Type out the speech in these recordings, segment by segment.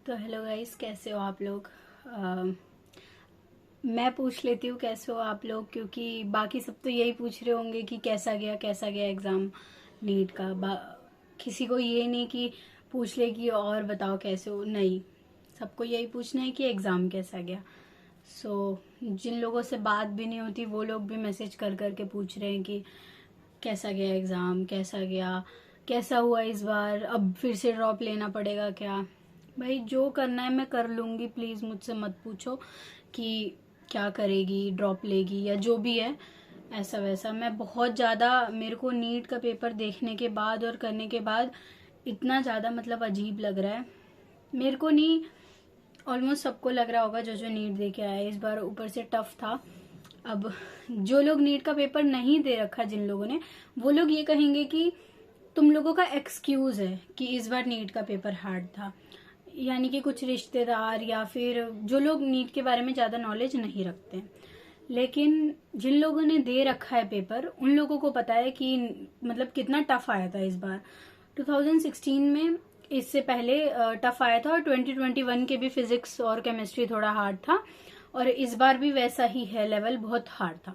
तो hello guys, कैसे हो आप लोग। मैं पूछ लेती हूँ कैसे हो आप लोग, क्योंकि बाकी सब तो यही पूछ रहे होंगे कि कैसा गया एग्ज़ाम नीट का। किसी को ये नहीं कि पूछ ले कि और बताओ कैसे हो, नहीं, सबको यही पूछना है कि एग्ज़ाम कैसा गया। जिन लोगों से बात भी नहीं होती वो लोग भी मैसेज कर कर के पूछ रहे हैं कि कैसा गया एग्ज़ाम, कैसा गया, कैसा हुआ इस बार, अब फिर से ड्रॉप लेना पड़ेगा क्या। भाई जो करना है मैं कर लूँगी, प्लीज़ मुझसे मत पूछो कि क्या करेगी, ड्रॉप लेगी या जो भी है ऐसा वैसा। मैं बहुत ज़्यादा, मेरे को नीट का पेपर देखने के बाद और करने के बाद इतना ज़्यादा मतलब अजीब लग रहा है। मेरे को नहीं, ऑलमोस्ट सबको लग रहा होगा जो जो नीट दे के आया है इस बार, ऊपर से टफ था। अब जो लोग नीट का पेपर नहीं दे रखा, जिन लोगों ने, वो लोग ये कहेंगे कि तुम लोगों का एक्सक्यूज है कि इस बार नीट का पेपर हार्ड था। यानी कि कुछ रिश्तेदार या फिर जो लोग नीट के बारे में ज़्यादा नॉलेज नहीं रखते हैं। लेकिन जिन लोगों ने दे रखा है पेपर, उन लोगों को पता है कि मतलब कितना टफ आया था इस बार। 2016 में इससे पहले टफ आया था, और 2021 के भी फिजिक्स और केमिस्ट्री थोड़ा हार्ड था, और इस बार भी वैसा ही है, लेवल बहुत हार्ड था।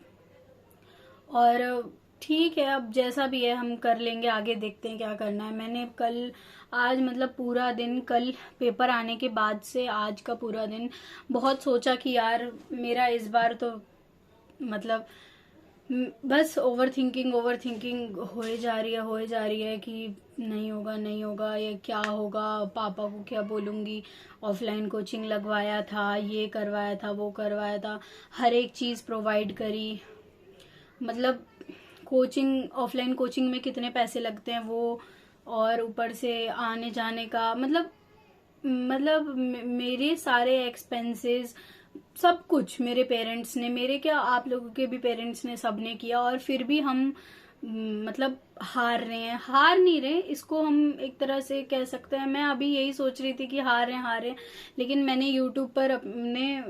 और ठीक है, अब जैसा भी है हम कर लेंगे, आगे देखते हैं क्या करना है। मैंने कल, आज मतलब पूरा दिन, कल पेपर आने के बाद से आज का पूरा दिन बहुत सोचा कि यार मेरा इस बार तो मतलब बस ओवर थिंकिंग होए जा रही है कि नहीं होगा, ये क्या होगा, पापा को क्या बोलूँगी, ऑफलाइन कोचिंग लगवाया था, ये करवाया था, वो करवाया था, हर एक चीज़ प्रोवाइड करी। मतलब कोचिंग, ऑफलाइन कोचिंग में कितने पैसे लगते हैं वो, और ऊपर से आने जाने का, मेरे सारे एक्सपेंसेस, सब कुछ मेरे पेरेंट्स ने, मेरे क्या आप लोगों के भी पेरेंट्स ने, सब ने किया, और फिर भी हम मतलब हार नहीं रहे, इसको हम एक तरह से कह सकते हैं। मैं अभी यही सोच रही थी कि हार रहे हैं, लेकिन मैंने यूट्यूब पर अपने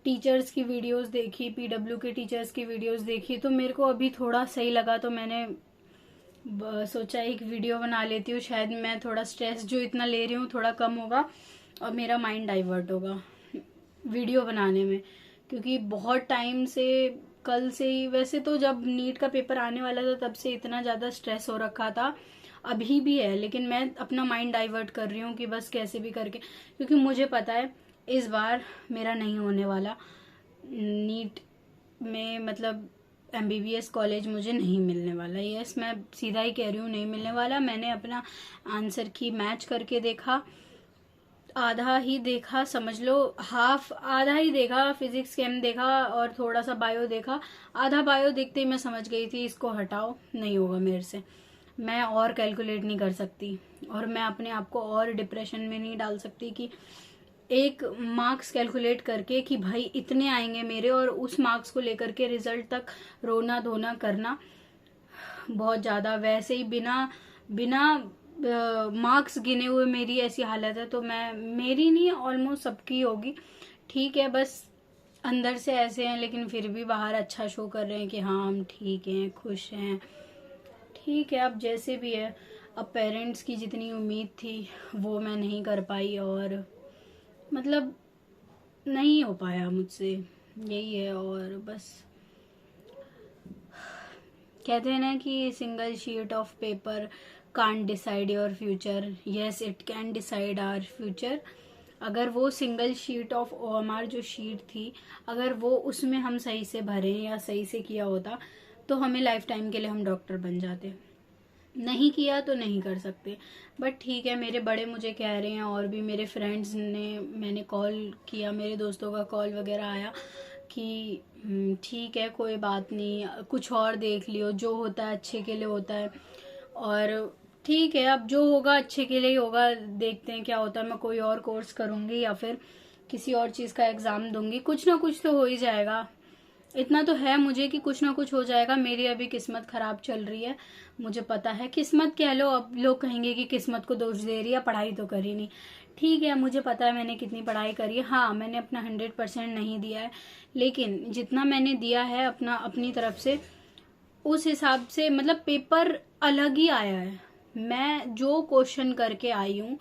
टीचर्स की वीडियोस देखी, पीडब्ल्यू के टीचर्स की वीडियोस देखी, तो मेरे को अभी थोड़ा सही लगा, तो मैंने सोचा एक वीडियो बना लेती हूँ, शायद मैं थोड़ा स्ट्रेस जो इतना ले रही हूँ थोड़ा कम होगा और मेरा माइंड डाइवर्ट होगा वीडियो बनाने में। क्योंकि बहुत टाइम से, कल से ही, वैसे तो जब नीट का पेपर आने वाला था तब से इतना ज़्यादा स्ट्रेस हो रखा था, अभी भी है, लेकिन मैं अपना माइंड डाइवर्ट कर रही हूँ कि बस कैसे भी करके, क्योंकि मुझे पता है इस बार मेरा नहीं होने वाला नीट में, मतलब एमबीबीएस कॉलेज मुझे नहीं मिलने वाला। यस, मैं सीधा ही कह रही हूँ, नहीं मिलने वाला। मैंने अपना आंसर की मैच करके देखा, आधा ही देखा समझ लो, हाफ आधा ही देखा, फिजिक्स केम देखा और थोड़ा सा बायो देखा। आधा बायो देखते ही मैं समझ गई थी इसको हटाओ, नहीं होगा मेरे से, मैं और कैलकुलेट नहीं कर सकती, और मैं अपने आप को और डिप्रेशन में नहीं डाल सकती कि एक मार्क्स कैलकुलेट करके कि भाई इतने आएंगे मेरे, और उस मार्क्स को लेकर के रिजल्ट तक रोना धोना करना बहुत ज़्यादा। वैसे ही बिना बिना मार्क्स गिने हुए मेरी ऐसी हालत है, तो मैं, मेरी नहीं, ऑलमोस्ट सबकी होगी। ठीक है, बस अंदर से ऐसे हैं, लेकिन फिर भी बाहर अच्छा शो कर रहे हैं कि हाँ हम ठीक हैं, खुश हैं। ठीक है, अब जैसे भी है, अब पेरेंट्स की जितनी उम्मीद थी वो मैं नहीं कर पाई, और मतलब नहीं हो पाया मुझसे, यही है। और बस कहते हैं ना कि single sheet of paper can't decide your future, yes it can decide our future. अगर वो सिंगल शीट ऑफ ओएमआर जो शीट थी, अगर वो उसमें हम सही से भरे या सही से किया होता तो हमें लाइफ टाइम के लिए हम डॉक्टर बन जाते। नहीं किया तो नहीं कर सकते। बट ठीक है, मेरे बड़े मुझे कह रहे हैं, और भी मेरे फ्रेंड्स ने, मैंने कॉल किया, मेरे दोस्तों का कॉल वगैरह आया कि ठीक है कोई बात नहीं, कुछ और देख लियो, जो होता है अच्छे के लिए होता है। और ठीक है, अब जो होगा अच्छे के लिए ही होगा, देखते हैं क्या होता है। मैं कोई और कोर्स करूँगी या फिर किसी और चीज़ का एग्ज़ाम दूंगी, कुछ ना कुछ तो हो ही जाएगा। इतना तो है मुझे कि कुछ ना कुछ हो जाएगा। मेरी अभी किस्मत खराब चल रही है, मुझे पता है, किस्मत कह लो, अब लोग कहेंगे कि किस्मत को दोष दे रही है, पढ़ाई तो करी नहीं। ठीक है, मुझे पता है मैंने कितनी पढ़ाई करी है, हाँ मैंने अपना 100% नहीं दिया है, लेकिन जितना मैंने दिया है अपना, अपनी तरफ से, उस हिसाब से मतलब पेपर अलग ही आया है। मैं जो क्वेश्चन करके आई हूँ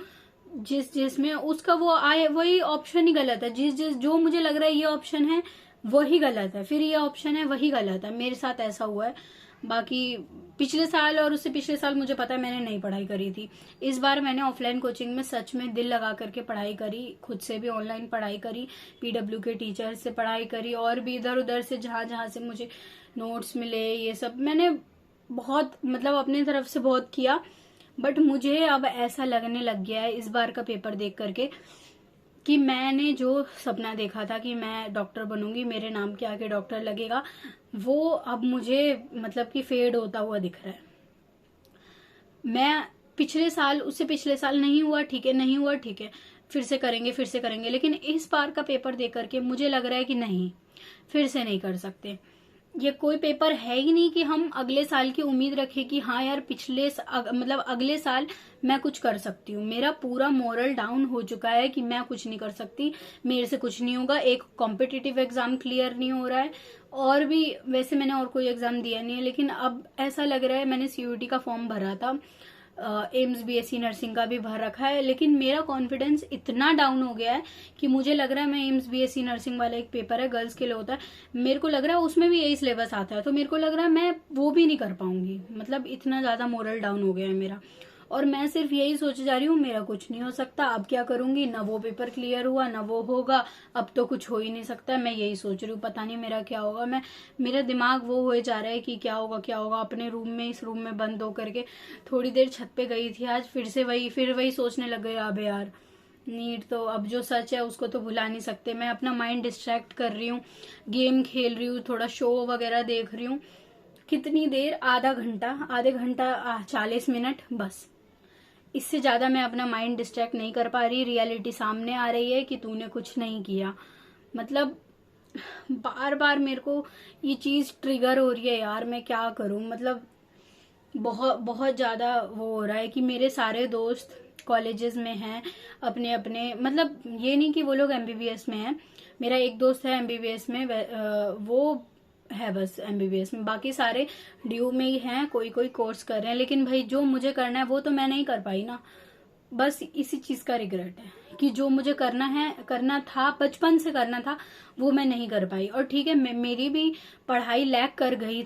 जिसमें उसका वो आए वही ऑप्शन ही गलत है। जो मुझे लग रहा है ये ऑप्शन है वही गलत है, फिर ये ऑप्शन है वही गलत है। मेरे साथ ऐसा हुआ है। बाकी पिछले साल और उससे पिछले साल मुझे पता है मैंने नहीं पढ़ाई करी थी। इस बार मैंने ऑफलाइन कोचिंग में सच में दिल लगा करके पढ़ाई करी, खुद से भी ऑनलाइन पढ़ाई करी, पीडब्ल्यू के टीचर से पढ़ाई करी, और भी इधर उधर से जहां जहां से मुझे नोट्स मिले, ये सब मैंने बहुत मतलब अपनी तरफ से बहुत किया। बट मुझे अब ऐसा लगने लग गया है इस बार का पेपर देख करके कि मैंने जो सपना देखा था कि मैं डॉक्टर बनूंगी, मेरे नाम के आगे डॉक्टर लगेगा, वो अब मुझे मतलब कि फेड होता हुआ दिख रहा है। मैं पिछले साल, उससे पिछले साल नहीं हुआ ठीक है, नहीं हुआ ठीक है, फिर से करेंगे, लेकिन इस बार का पेपर देख करके मुझे लग रहा है कि नहीं, फिर से नहीं कर सकते। ये कोई पेपर है ही नहीं कि हम अगले साल की उम्मीद रखें कि हाँ यार मतलब अगले साल मैं कुछ कर सकती हूँ। मेरा पूरा मोरल डाउन हो चुका है कि मैं कुछ नहीं कर सकती, मेरे से कुछ नहीं होगा। एक कॉम्पिटिटिव एग्जाम क्लियर नहीं हो रहा है, और भी वैसे मैंने और कोई एग्जाम दिया नहीं है, लेकिन अब ऐसा लग रहा है, मैंने सीयूईटी का फॉर्म भरा था, एम्स बीएससी नर्सिंग का भी भर रखा है, लेकिन मेरा कॉन्फिडेंस इतना डाउन हो गया है कि मुझे लग रहा है मैं एम्स बीएससी नर्सिंग वाला एक पेपर है गर्ल्स के लिए होता है, मेरे को लग रहा है उसमें भी यही सिलेबस आता है, तो मेरे को लग रहा है मैं वो भी नहीं कर पाऊंगी। मतलब इतना ज्यादा मोरल डाउन हो गया है मेरा, और मैं सिर्फ यही सोचे जा रही हूँ मेरा कुछ नहीं हो सकता, अब क्या करूंगी, ना वो पेपर क्लियर हुआ ना वो होगा, अब तो कुछ हो ही नहीं सकता। मैं यही सोच रही हूँ, पता नहीं मेरा क्या होगा। मेरा दिमाग वो हो जा रहा है कि क्या होगा। अपने रूम में, इस रूम में बंद होकर के थोड़ी देर छत पे गई थी आज, फिर वही सोचने लग गई, अब यार नीट तो अब जो सच है उसको तो भुला नहीं सकते। मैं अपना माइंड डिस्ट्रैक्ट कर रही हूँ, गेम खेल रही हूँ, थोड़ा शो वगैरह देख रही हूँ। कितनी देर, आधे घंटा 40 मिनट, बस इससे ज्यादा मैं अपना माइंड डिस्ट्रैक्ट नहीं कर पा रही। रियलिटी सामने आ रही है कि तूने कुछ नहीं किया। मतलब बार बार मेरे को ये चीज ट्रिगर हो रही है यार, मैं क्या करूं। मतलब बहुत बहुत ज्यादा वो हो रहा है कि मेरे सारे दोस्त कॉलेजेस में हैं अपने अपने, मतलब ये नहीं कि वो लोग एमबीबीएस में हैं। मेरा एक दोस्त है एमबीबीएस में, वो है बस एमबीबीएस में, बाकी सारे ड्यू में ही हैं, कोई कोई कोर्स कर रहे हैं। लेकिन भाई जो मुझे करना है वो तो मैं नहीं कर पाई ना, बस इसी चीज का रिग्रेट है कि जो मुझे करना था, बचपन से करना था, वो मैं नहीं कर पाई। और ठीक है, मेरी भी पढ़ाई लैग कर गई,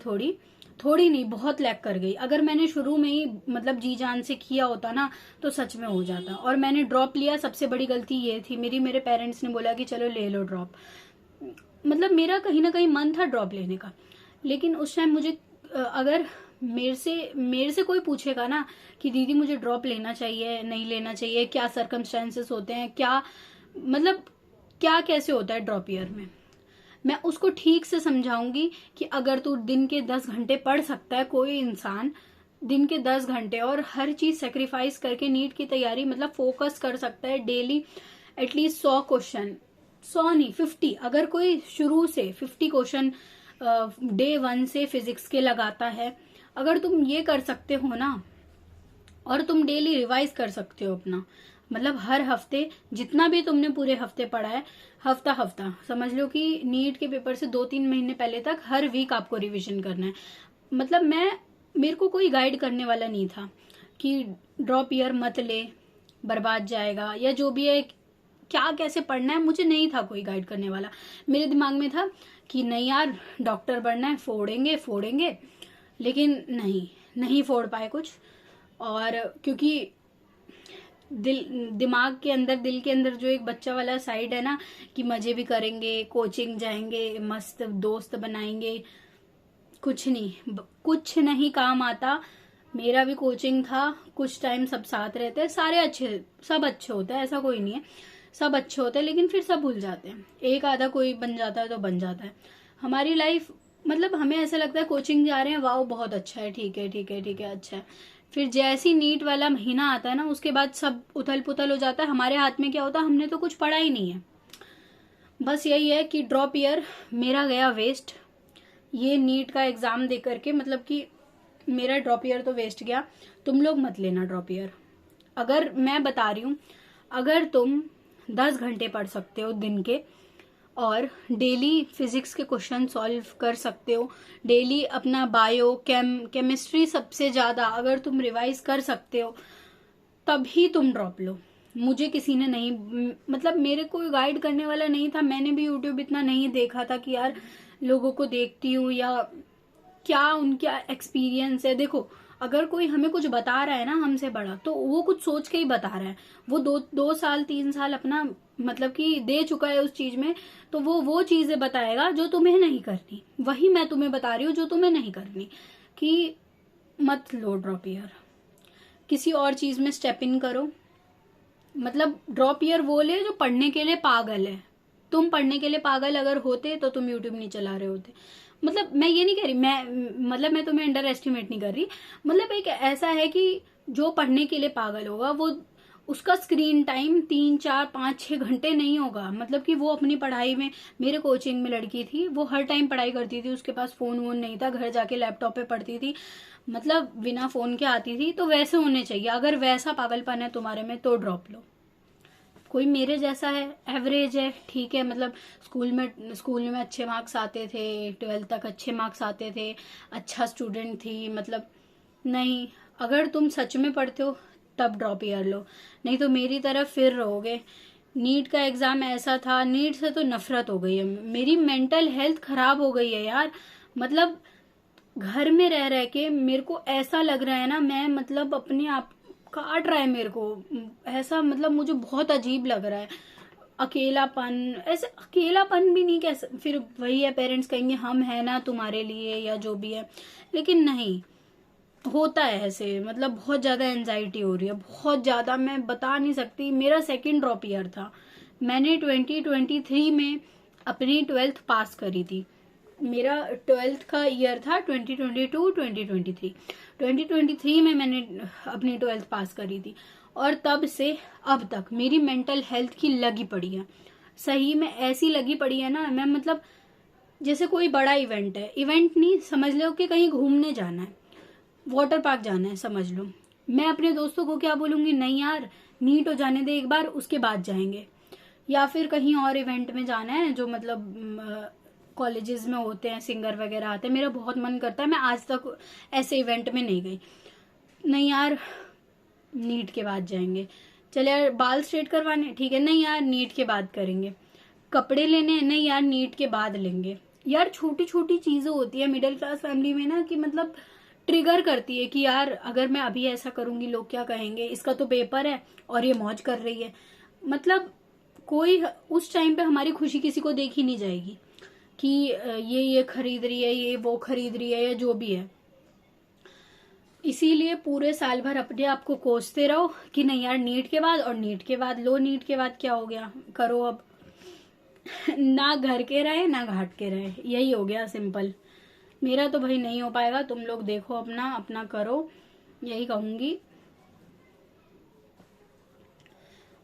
थोड़ी नहीं बहुत लैग कर गई। अगर मैंने शुरू में ही मतलब जी जान से किया होता ना तो सच में हो जाता। और मैंने ड्रॉप लिया, सबसे बड़ी गलती ये थी मेरी। मेरे पेरेंट्स ने बोला कि चलो ले लो ड्रॉप, मतलब मेरा कहीं ना कहीं मन था ड्रॉप लेने का, लेकिन उस टाइम मुझे अगर मेरे से कोई पूछेगा ना कि दीदी मुझे ड्रॉप लेना चाहिए नहीं लेना चाहिए, क्या सर्कमस्टेंसेस होते हैं, क्या मतलब क्या कैसे होता है ड्रॉप ईयर में, मैं उसको ठीक से समझाऊंगी कि अगर तू दिन के 10 घंटे पढ़ सकता है, कोई इंसान दिन के 10 घंटे और हर चीज सेक्रीफाइस करके नीट की तैयारी मतलब फोकस कर सकता है डेली एटलीस्ट 100 क्वेश्चन, 100 नहीं 50, अगर कोई शुरू से 50 क्वेश्चन डे 1 से फिजिक्स के लगाता है, अगर तुम ये कर सकते हो ना, और तुम डेली रिवाइज कर सकते हो अपना, मतलब हर हफ्ते जितना भी तुमने पूरे हफ्ते पढ़ा है, हफ्ता समझ लो कि नीट के पेपर से 2-3 महीने पहले तक हर वीक आपको रिवीजन करना है। मतलब मेरे को कोई गाइड करने वाला नहीं था कि ड्रॉप ईयर मत ले, बर्बाद जाएगा, या जो भी है क्या कैसे पढ़ना है, मुझे नहीं था कोई गाइड करने वाला। मेरे दिमाग में था कि नहीं यार डॉक्टर बनना है, फोड़ेंगे, लेकिन नहीं फोड़ पाए कुछ। और क्योंकि दिमाग के अंदर, दिल के अंदर जो एक बच्चा वाला साइड है ना कि मजे भी करेंगे, कोचिंग जाएंगे, मस्त दोस्त बनाएंगे, कुछ नहीं काम आता। मेरा भी कोचिंग था, कुछ टाइम सब साथ रहते हैं, सब अच्छे होते हैं, ऐसा कोई नहीं है, सब अच्छे होते हैं, लेकिन फिर सब भूल जाते हैं। एक आधा कोई बन जाता है तो बन जाता है। हमारी लाइफ मतलब हमें ऐसा लगता है कोचिंग जा रहे हैं, वाह बहुत अच्छा है, ठीक है अच्छा है। फिर जैसी नीट वाला महीना आता है ना, उसके बाद सब उथल पुथल हो जाता है। हमारे हाथ में क्या होता है, हमने तो कुछ पढ़ा ही नहीं है। बस यही है कि ड्रॉप ईयर मेरा गया वेस्ट, ये नीट का एग्जाम दे करके, मतलब कि मेरा ड्रॉप ईयर तो वेस्ट गया। तुम लोग मत लेना ड्रॉप ईयर। अगर मैं बता रही हूँ, अगर तुम 10 घंटे पढ़ सकते हो दिन के, और डेली फिजिक्स के क्वेश्चन सॉल्व कर सकते हो, डेली अपना बायो केमिस्ट्री सबसे ज्यादा अगर तुम रिवाइज कर सकते हो, तभी तुम ड्रॉप लो। मुझे किसी ने नहीं, मतलब मेरे कोई गाइड करने वाला नहीं था। मैंने भी यूट्यूब इतना नहीं देखा था कि यार लोगों को देखती हूँ या क्या उनका एक्सपीरियंस है। देखो, अगर कोई हमें कुछ बता रहा है ना हमसे बड़ा, तो वो कुछ सोच के ही बता रहा है। वो 2 साल 3 साल अपना मतलब कि दे चुका है उस चीज में, तो वो चीजें बताएगा जो तुम्हें नहीं करनी। वही मैं तुम्हें बता रही हूँ जो तुम्हें नहीं करनी, कि मत लो ड्रॉप ईयर, किसी और चीज में स्टेप इन करो। मतलब ड्रॉप ईयर वो ले जो पढ़ने के लिए पागल है। तुम पढ़ने के लिए पागल अगर होते तो तुम यूट्यूब नहीं चला रहे होते। मतलब मैं ये नहीं कह रही, मैं तुम्हें अंडर एस्टिमेट नहीं कर रही। मतलब एक ऐसा है कि जो पढ़ने के लिए पागल होगा वो, उसका स्क्रीन टाइम 3 4 5 6 घंटे नहीं होगा। मतलब कि वो अपनी पढ़ाई में, मेरे कोचिंग में लड़की थी, वो हर टाइम पढ़ाई करती थी, उसके पास फोन वोन नहीं था, घर जाके लैपटॉप पे पढ़ती थी, मतलब बिना फोन के आती थी। तो वैसे होने चाहिए। अगर वैसा पागलपन है तुम्हारे में तो ड्रॉप लो। कोई मेरे जैसा है, एवरेज है, ठीक है, मतलब स्कूल में अच्छे मार्क्स आते थे, 12th तक अच्छे मार्क्स आते थे, अच्छा स्टूडेंट थी, मतलब नहीं। अगर तुम सच में पढ़ते हो तब ड्रॉप ईयर लो, नहीं तो मेरी तरफ फिर रहोगे। नीट का एग्जाम ऐसा था, नीट से तो नफरत हो गई है, मेरी मेंटल हेल्थ खराब हो गई है यार। मतलब घर में रह रह के मेरे को ऐसा लग रहा है ना, मैं मतलब अपने आप काट रहा है मेरे को ऐसा, मतलब मुझे बहुत अजीब लग रहा है। अकेलापन, ऐसे अकेलापन भी नहीं कह फिर वही है, पेरेंट्स कहेंगे हम है ना तुम्हारे लिए या जो भी है, लेकिन नहीं होता है ऐसे। मतलब बहुत ज्यादा एंजाइटी हो रही है, बहुत ज्यादा, मैं बता नहीं सकती। मेरा सेकंड ड्रॉप ईयर था, मैंने 2023 में अपनी 12th पास करी थी। मेरा 12th का ईयर था 2022-2023। 2023 में मैंने अपनी 12th पास करी थी, और तब से अब तक मेरी मेंटल हेल्थ की लगी पड़ी है। सही में ऐसी लगी पड़ी है ना, मैं मतलब जैसे कोई बड़ा इवेंट है, इवेंट नहीं समझ लो कि कहीं घूमने जाना है, वाटर पार्क जाना है समझ लो, मैं अपने दोस्तों को क्या बोलूंगी, नहीं यार नीट हो जाने दे एक बार, उसके बाद जाएंगे। या फिर कहीं और इवेंट में जाना है जो मतलब कॉलेजेस में होते हैं, सिंगर वगैरह आते हैं, मेरा बहुत मन करता है, मैं आज तक ऐसे इवेंट में नहीं गई। नहीं यार नीट के बाद जाएंगे। चले यार बाल स्ट्रेट करवाने, ठीक है, नहीं यार नीट के बाद करेंगे। कपड़े लेने, नहीं यार नीट के बाद लेंगे। यार छोटी छोटी चीजें होती है मिडिल क्लास फैमिली में ना, कि मतलब ट्रिगर करती है कि यार अगर मैं अभी ऐसा करूंगी लोग क्या कहेंगे, इसका तो पेपर है और ये मौज कर रही है। मतलब कोई उस टाइम पे हमारी खुशी किसी को देखी नहीं जाएगी कि ये खरीद रही है, ये वो खरीद रही है, या जो भी है। इसीलिए पूरे साल भर अपने आप को कोसते रहो कि नहीं यार नीट के बाद, और नीट के बाद लो, नीट के बाद क्या हो गया, करो अब। ना घर के रहे ना घाट के रहे, यही हो गया सिंपल। मेरा तो भाई नहीं हो पाएगा, तुम लोग देखो अपना अपना करो, यही कहूंगी।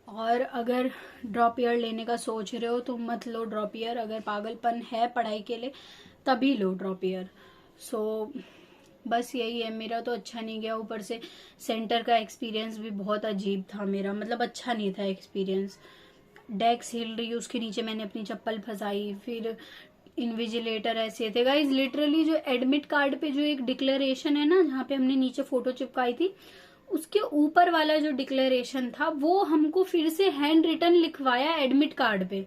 और अगर ड्रॉप ईयर लेने का सोच रहे हो तो मत लो ड्रॉप ईयर। अगर पागलपन है पढ़ाई के लिए तभी लो ड्रॉप ईयर। सो बस यही है, मेरा तो अच्छा नहीं गया। ऊपर से सेंटर का एक्सपीरियंस भी बहुत अजीब था मेरा, मतलब अच्छा नहीं था एक्सपीरियंस। डेस्क हिल रही, उसके नीचे मैंने अपनी चप्पल फंसाई, फिर इन्विजिलेटर ऐसे थे गाइज, लिटरली जो एडमिट कार्ड पे जो एक डिक्लेरेशन है ना, जहाँ पे हमने नीचे फोटो चिपकाई थी, उसके ऊपर वाला जो डिक्लेरेशन था वो हमको फिर से हैंड रिटन लिखवाया एडमिट कार्ड पे।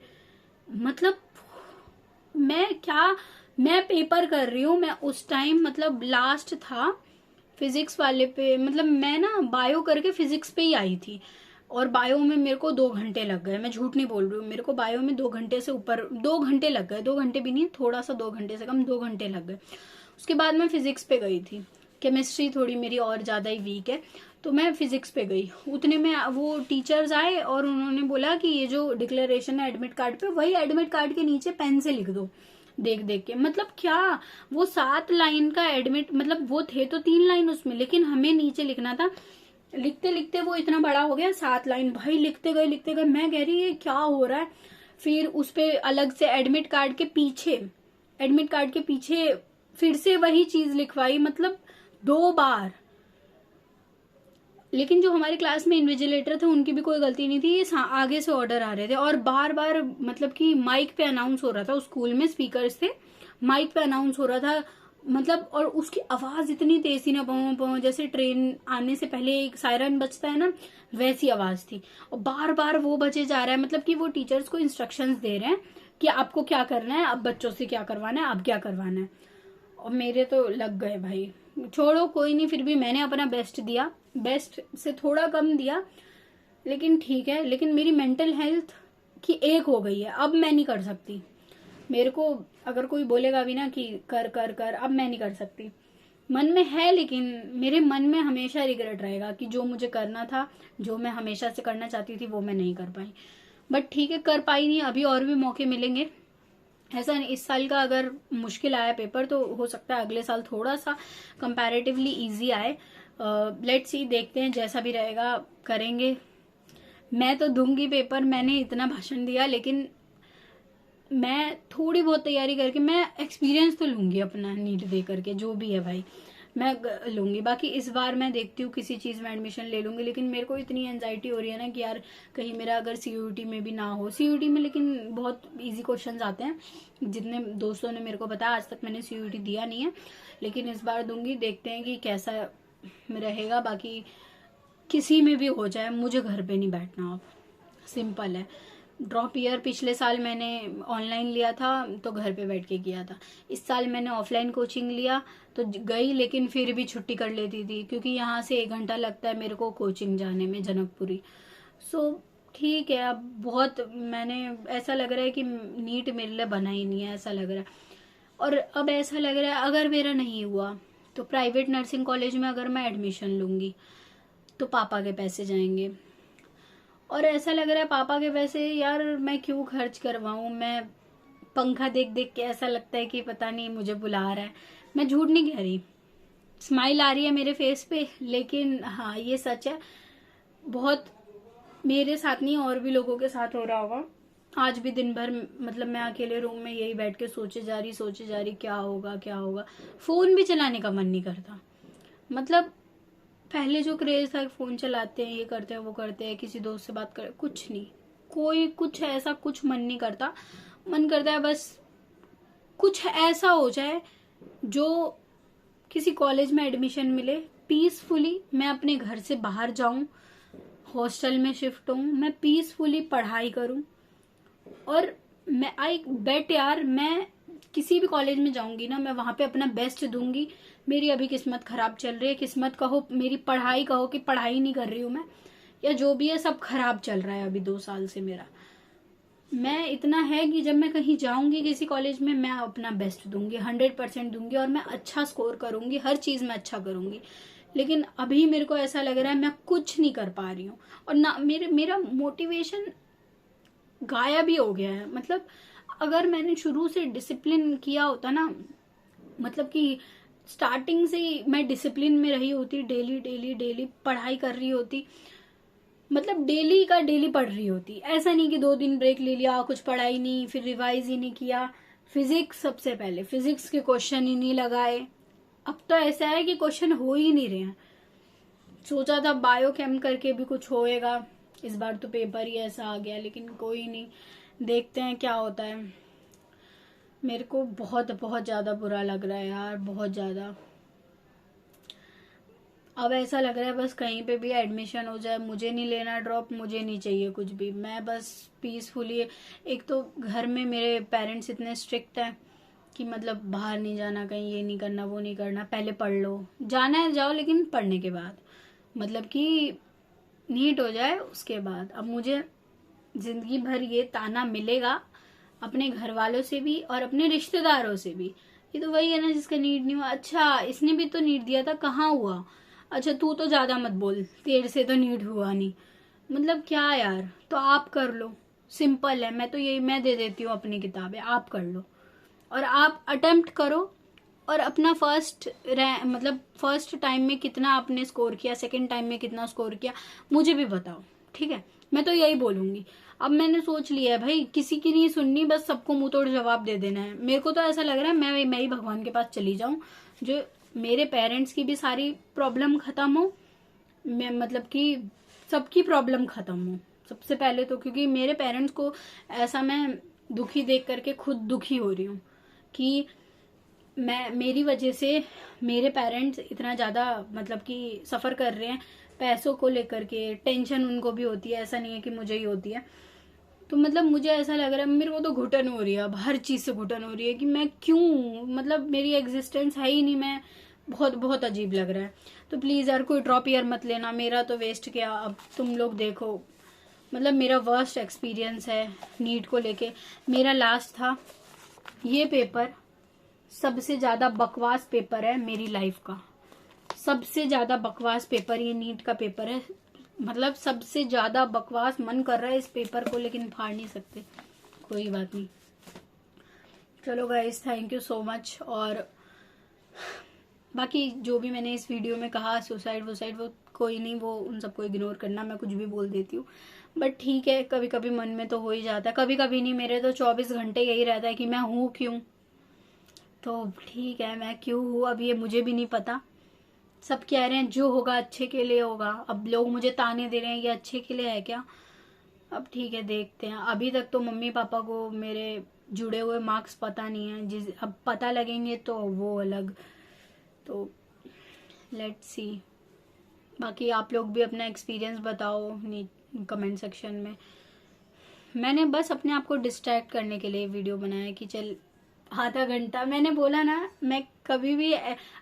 मतलब मैं पेपर कर रही हूँ, मैं उस टाइम मतलब लास्ट था फिजिक्स वाले पे, मतलब मैं ना बायो करके फिजिक्स पे ही आई थी, और बायो में मेरे को 2 घंटे लग गए, मैं झूठ नहीं बोल रही हूँ, मेरे को बायो में 2 घंटे से ऊपर 2 घंटे लग गए, 2 घंटे भी नहीं, थोड़ा सा 2 घंटे से कम, 2 घंटे लग गए। उसके बाद मैं फिजिक्स पे गई थी, केमिस्ट्री थोड़ी मेरी और ज्यादा ही वीक है, तो मैं फिजिक्स पे गई। उतने में वो टीचर्स आए और उन्होंने बोला कि ये जो डिक्लेरेशन है एडमिट कार्ड पे, वही एडमिट कार्ड के नीचे पेन से लिख दो, देख देख के। मतलब क्या, वो 7 लाइन का एडमिट, मतलब वो थे तो 3 लाइन उसमें, लेकिन हमें नीचे लिखना था। लिखते लिखते वो इतना बड़ा हो गया 7 लाइन, भाई लिखते गए लिखते गए, मैं कह रही ये क्या हो रहा है। फिर उस पे अलग से एडमिट कार्ड के पीछे फिर से वही चीज लिखवाई, मतलब 2 बार। लेकिन जो हमारे क्लास में इन्विजिलेटर थे उनकी भी कोई गलती नहीं थी, ये आगे से ऑर्डर आ रहे थे, और बार बार मतलब कि माइक पे अनाउंस हो रहा था, उस स्कूल में स्पीकर्स थे, माइक पे अनाउंस हो रहा था मतलब और उसकी आवाज इतनी तेज थी ना, पाँव पाँव, जैसे ट्रेन आने से पहले एक सायरन बजता है ना, वैसी आवाज थी। और बार बार वो बजे जा रहा है, मतलब कि वो टीचर्स को इंस्ट्रक्शंस दे रहे हैं कि आपको क्या करना है, अब बच्चों से क्या करवाना है, अब क्या करवाना है। और मेरे तो लग गए भाई। छोड़ो कोई नहीं, फिर भी मैंने अपना बेस्ट दिया, बेस्ट से थोड़ा कम दिया, लेकिन ठीक है। लेकिन मेरी मेंटल हेल्थ की एक हो गई है, अब मैं नहीं कर सकती। मेरे को अगर कोई बोलेगा भी ना कि कर कर कर, अब मैं नहीं कर सकती। मन में है, लेकिन मेरे मन में हमेशा रिग्रेट रहेगा कि जो मुझे करना था, जो मैं हमेशा से करना चाहती थी, वो मैं नहीं कर पाई। बट ठीक है, कर पाई नहीं, अभी और भी मौके मिलेंगे। ऐसा नहीं, इस साल का अगर मुश्किल आया पेपर तो हो सकता है अगले साल थोड़ा सा कंपैरेटिवली इजी आए। लेट्स सी, देखते हैं, जैसा भी रहेगा करेंगे। मैं तो दूंगी पेपर, मैंने इतना भाषण दिया, लेकिन मैं थोड़ी बहुत तैयारी करके मैं एक्सपीरियंस तो लूंगी अपना, नीट दे करके जो भी है भाई मैं लूंगी। बाकी इस बार मैं देखती हूँ किसी चीज में एडमिशन ले लूंगी, लेकिन मेरे को इतनी एंजाइटी हो रही है ना कि यार कहीं मेरा अगर सीयूटी में भी ना हो। सीयूटी में लेकिन बहुत इजी क्वेश्चंस आते हैं, जितने दोस्तों ने मेरे को बताया, आज तक मैंने सीयूटी दिया नहीं है, लेकिन इस बार दूंगी। देखते हैं कि कैसा रहेगा। बाकी किसी में भी हो जाए, मुझे घर पे नहीं बैठना, अब सिंपल है। ड्रॉप ईयर पिछले साल मैंने ऑनलाइन लिया था तो घर पे बैठ के किया था। इस साल मैंने ऑफलाइन कोचिंग लिया तो गई, लेकिन फिर भी छुट्टी कर लेती थी, क्योंकि यहाँ से 1 घंटा लगता है मेरे को कोचिंग जाने में, जनकपुरी। सो ठीक है, अब बहुत मैंने, ऐसा लग रहा है कि नीट मेरे लिए बना ही नहीं है, ऐसा लग रहा है। और अब ऐसा लग रहा है अगर मेरा नहीं हुआ तो प्राइवेट नर्सिंग कॉलेज में अगर मैं एडमिशन लूंगी तो पापा के पैसे जाएंगे। और ऐसा लग रहा है पापा के पैसे यार मैं क्यों खर्च करवाऊं। मैं पंखा देख देख के ऐसा लगता है कि पता नहीं मुझे बुला रहा है। मैं झूठ नहीं कह रही, स्माइल आ रही है मेरे फेस पे, लेकिन हाँ ये सच है। बहुत मेरे साथ नहीं, और भी लोगों के साथ हो रहा होगा। आज भी दिन भर मतलब मैं अकेले रूम में यही बैठ के सोचे जा रही क्या होगा क्या होगा। फोन भी चलाने का मन नहीं करता। मतलब पहले जो क्रेज था, फोन चलाते हैं, ये करते हैं, वो करते हैं, किसी दोस्त से बात कर, कुछ नहीं, कोई कुछ ऐसा कुछ मन नहीं करता। मन करता है बस कुछ ऐसा हो जाए जो किसी कॉलेज में एडमिशन मिले, पीसफुली मैं अपने घर से बाहर जाऊं, हॉस्टल में शिफ्ट हूं, मैं पीसफुली पढ़ाई करूं। और मैं आई बेट यार, मैं किसी भी कॉलेज में जाऊंगी ना, मैं वहां पे अपना बेस्ट दूंगी। मेरी अभी किस्मत खराब चल रही है, किस्मत कहो, मेरी पढ़ाई कहो कि पढ़ाई नहीं कर रही हूं मैं, या जो भी है सब खराब चल रहा है अभी 2 साल से मेरा। मैं इतना है कि जब मैं कहीं जाऊंगी किसी कॉलेज में, मैं अपना बेस्ट दूंगी, 100% दूंगी, और मैं अच्छा स्कोर करूंगी, हर चीज में अच्छा करूंगी। लेकिन अभी मेरे को ऐसा लग रहा है मैं कुछ नहीं कर पा रही हूँ, और ना मेरा मोटिवेशन गायब ही हो गया है। मतलब अगर मैंने शुरू से डिसिप्लिन किया होता ना, मतलब कि स्टार्टिंग से ही मैं डिसिप्लिन में रही होती, डेली डेली डेली पढ़ाई कर रही होती, मतलब डेली का डेली पढ़ रही होती, ऐसा नहीं कि 2 दिन ब्रेक ले लिया, कुछ पढ़ाई नहीं, फिर रिवाइज ही नहीं किया। फिजिक्स सबसे पहले, फिजिक्स के क्वेश्चन ही नहीं लगाए। अब तो ऐसा है कि क्वेश्चन हो ही नहीं रहे हैं। सोचा था बायोकेम करके भी कुछ होएगा, इस बार तो पेपर ही ऐसा आ गया, लेकिन कोई नहीं, देखते हैं क्या होता है। मेरे को बहुत बहुत ज्यादा बुरा लग रहा है यार, बहुत ज्यादा। अब ऐसा लग रहा है बस कहीं पे भी एडमिशन हो जाए, मुझे नहीं लेना ड्रॉप, मुझे नहीं चाहिए कुछ भी, मैं बस पीसफुली। एक तो घर में मेरे पेरेंट्स इतने स्ट्रिक्ट हैं कि मतलब बाहर नहीं जाना, कहीं ये नहीं करना, वो नहीं करना, पहले पढ़ लो, जाना है जाओ, लेकिन पढ़ने के बाद, मतलब कि नीट हो जाए उसके बाद। अब मुझे जिंदगी भर ये ताना मिलेगा अपने घर वालों से भी और अपने रिश्तेदारों से भी, ये तो वही है ना जिसका नीट नहीं हुआ, अच्छा इसने भी तो नीट दिया था, कहाँ हुआ, अच्छा तू तो ज्यादा मत बोल, तेरे से तो नीट हुआ नहीं। मतलब क्या यार, तो आप कर लो, सिंपल है। मैं तो यही, मैं दे देती हूँ अपनी किताबें, आप कर लो, और आप अटेम्प्ट करो, और अपना मतलब फर्स्ट टाइम में कितना आपने स्कोर किया, सेकंड टाइम में कितना स्कोर किया, मुझे भी बताओ, ठीक है। मैं तो यही बोलूंगी। अब मैंने सोच लिया है भाई, किसी की नहीं सुननी, बस सबको मुंह तोड़ जवाब दे देना है। मेरे को तो ऐसा लग रहा है मैं ही भगवान के पास चली जाऊं, जो मेरे पेरेंट्स की भी सारी प्रॉब्लम खत्म हो, मैं मतलब कि सबकी प्रॉब्लम खत्म हो सबसे पहले तो, क्योंकि मेरे पेरेंट्स को ऐसा मैं दुखी देख करके खुद दुखी हो रही हूँ कि मेरी वजह से मेरे पेरेंट्स इतना ज़्यादा मतलब कि सफ़र कर रहे हैं पैसों को लेकर के। टेंशन उनको भी होती है, ऐसा नहीं है कि मुझे ही होती है। तो मतलब मुझे ऐसा लग रहा है, मेरे को तो घुटन हो रही है, अब हर चीज़ से घुटन हो रही है कि मैं क्यों, मतलब मेरी एग्जिस्टेंस है ही नहीं, मैं बहुत बहुत अजीब लग रहा है। तो प्लीज़ यार कोई ड्रॉप ईयर मत लेना, मेरा तो वेस्ट गया। अब तुम लोग देखो, मतलब मेरा वर्स्ट एक्सपीरियंस है नीट को लेके। मेरा लास्ट था ये पेपर, सबसे ज़्यादा बकवास पेपर है मेरी लाइफ का। सबसे ज़्यादा बकवास पेपर ये नीट का पेपर है, मतलब सबसे ज़्यादा बकवास। मन कर रहा है इस पेपर को, लेकिन फाड़ नहीं सकते। कोई बात नहीं, चलो guys, thank you so much. और बाकी जो भी मैंने इस वीडियो में कहा, सुसाइड वुसाइड, वो कोई नहीं, वो उन सबको इग्नोर करना, मैं कुछ भी बोल देती हूँ। बट ठीक है, कभी कभी मन में तो हो ही जाता है, कभी कभी नहीं, मेरे तो 24 घंटे यही रहता है कि मैं हूँ क्यों। तो ठीक है, मैं क्यों हूँ अब ये मुझे भी नहीं पता। सब कह रहे हैं जो होगा अच्छे के लिए होगा, अब लोग मुझे ताने दे रहे हैं, ये अच्छे के लिए है क्या? अब ठीक है, देखते हैं। अभी तक तो मम्मी पापा को मेरे जुड़े हुए मार्क्स पता नहीं है, जिस अब पता लगेंगे तो वो अलग। तो लेट्स सी। बाकी आप लोग भी अपना एक्सपीरियंस बताओ कमेंट सेक्शन में। मैंने बस अपने आप को डिस्ट्रैक्ट करने के लिए वीडियो बनाया कि चल आधा घंटा, मैंने बोला ना, मैं कभी भी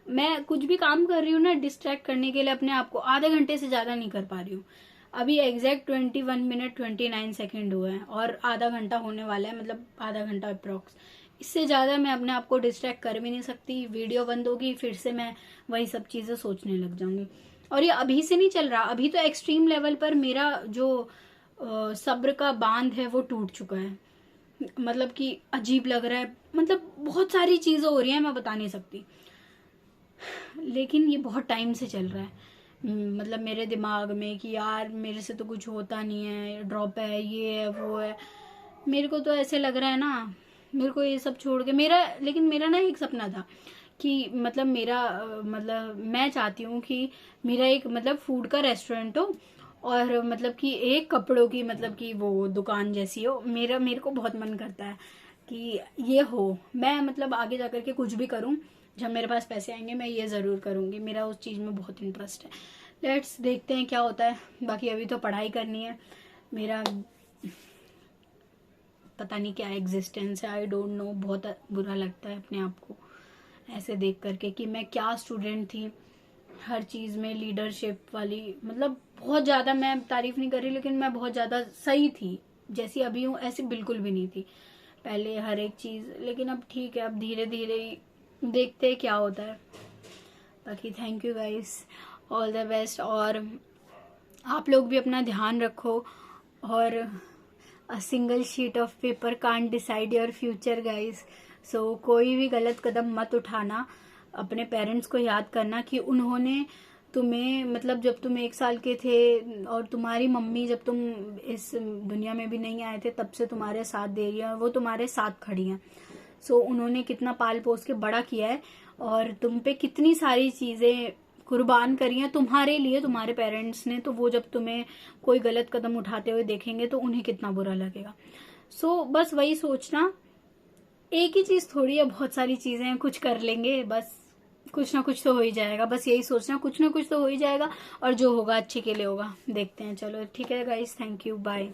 मैं कुछ भी काम कर रही हूँ ना डिस्ट्रैक्ट करने के लिए अपने आप को, आधे घंटे से ज़्यादा नहीं कर पा रही हूँ। अभी एग्जैक्ट 21 मिनट 29 सेकेंड हुए हैं और आधा घंटा होने वाला है, मतलब आधा घंटा अप्रॉक्स। इससे ज़्यादा मैं अपने आप को डिस्ट्रैक्ट कर भी नहीं सकती। वीडियो बंद होगी, फिर से मैं वही सब चीज़ें सोचने लग जाऊंगी। और ये अभी से नहीं चल रहा, अभी तो एक्सट्रीम लेवल पर मेरा जो सब्र का बांध है वो टूट चुका है। मतलब कि अजीब लग रहा है, मतलब बहुत सारी चीज़ें हो रही हैं, मैं बता नहीं सकती। लेकिन ये बहुत टाइम से चल रहा है, मतलब मेरे दिमाग में कि यार मेरे से तो कुछ होता नहीं है, ड्रॉप है, ये है, वो है। मेरे को तो ऐसे लग रहा है ना, मेरे को ये सब छोड़ के लेकिन मेरा ना एक सपना था कि मतलब मतलब मैं चाहती हूँ कि मेरा एक मतलब फूड का रेस्टोरेंट हो, और मतलब कि एक कपड़ों की मतलब कि वो दुकान जैसी हो। मेरे को बहुत मन करता है कि ये हो। मैं मतलब आगे जाकर के कुछ भी करूं, जब मेरे पास पैसे आएंगे मैं ये ज़रूर करूंगी, मेरा उस चीज़ में बहुत इंटरेस्ट है। लेट्स देखते हैं क्या होता है। बाकी अभी तो पढ़ाई करनी है, मेरा पता नहीं क्या एग्जिस्टेंस है, आई डोंट नो। बहुत बुरा लगता है अपने आप को ऐसे देख करके कि मैं क्या स्टूडेंट थी, हर चीज़ में लीडरशिप वाली। मतलब बहुत ज़्यादा, मैं तारीफ नहीं कर रही, लेकिन मैं बहुत ज़्यादा सही थी। जैसी अभी हूँ ऐसी बिल्कुल भी नहीं थी पहले हर एक चीज़। लेकिन अब ठीक है, अब धीरे धीरे देखते हैं क्या होता है। बाकी thank you guys, all the best. और आप लोग भी अपना ध्यान रखो। और a single sheet of paper can't decide your future guys. So कोई भी गलत कदम मत उठाना। अपने पेरेंट्स को याद करना कि उन्होंने तुम्हें, मतलब जब तुम 1 साल के थे और तुम्हारी मम्मी जब तुम इस दुनिया में भी नहीं आए थे, तब से तुम्हारे साथ दे रही है और वो तुम्हारे साथ खड़ी हैं। सो उन्होंने कितना पाल पोस के बड़ा किया है और तुम पे कितनी सारी चीजें कुर्बान करी हैं तुम्हारे लिए, तुम्हारे पेरेंट्स ने। तो वो जब तुम्हें कोई गलत कदम उठाते हुए देखेंगे तो उन्हें कितना बुरा लगेगा। सो बस वही सोचना, एक ही चीज थोड़ी है, बहुत सारी चीजें हैं, कुछ कर लेंगे, बस कुछ ना कुछ तो हो ही जाएगा। बस यही सोचना, कुछ ना कुछ तो हो ही जाएगा, और जो होगा अच्छे के लिए होगा। देखते हैं, चलो ठीक है गाइस, थैंक यू, बाय।